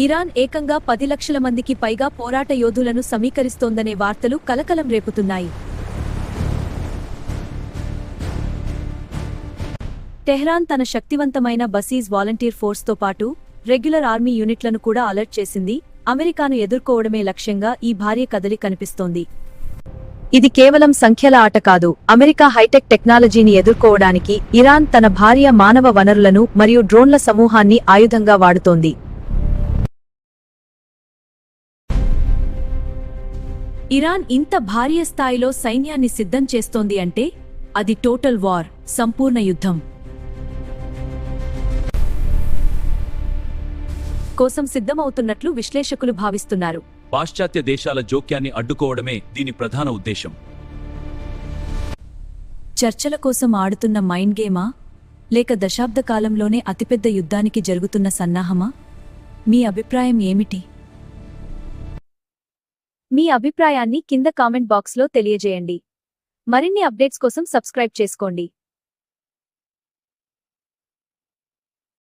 Iran ఏకంగా 10 లక్షల మందికి పైగా పోరాట యోధులను సమీకరిస్తోందనే వార్తలు కలకలం రేపుతున్నాయి. టెహ్రాన్ తన శక్తివంతమైన బసీజ్ వాలంటీర్ ఫోర్స్తో పాటు రెగ్యులర్ ఆర్మీ యూనిట్లను కూడా అలర్ట్ చేసింది. అమెరికాను ఎదుర్కోవడమే లక్ష్యంగా ఈ భారీ కదలి కనిపిస్తోంది. ఇది కేవలం సంఖ్యల ఆట కాదు. అమెరికా హైటెక్ టెక్నాలజీని ఎదుర్కోవడానికి ఇరాన్ తన భారీ మానవ వనరులను మరియు డ్రోన్ల సమూహాన్ని ఆయుధంగా వాడుతోంది. ఇరాన్ ఇంత భారీ స్థాయిలో సైన్యాన్ని సిద్ధం చేస్తోంది అంటే అది టోటల్ వార్, సంపూర్ణ యుద్ధం కోసం సిద్ధమవుతున్నట్లు విశ్లేషకులు భావిస్తున్నారు. పాశ్చాత్య దేశాల జోక్యాన్ని అడ్డుకోవడమే దీని ప్రధాన ఉద్దేశం. చర్చల కోసం ఆడుతున్న మైండ్ గేమా, లేక దశాబ్ద కాలంలోనే అతిపెద్ద యుద్ధానికి జరుగుతున్న సన్నాహమా? మీ అభిప్రాయం ఏమిటి? మీ అభిప్రాయాన్ని కింద కామెంట్ బాక్స్లో తెలియజేయండి. మరిన్ని అప్డేట్స్ కోసం సబ్స్క్రైబ్ చేసుకోండి.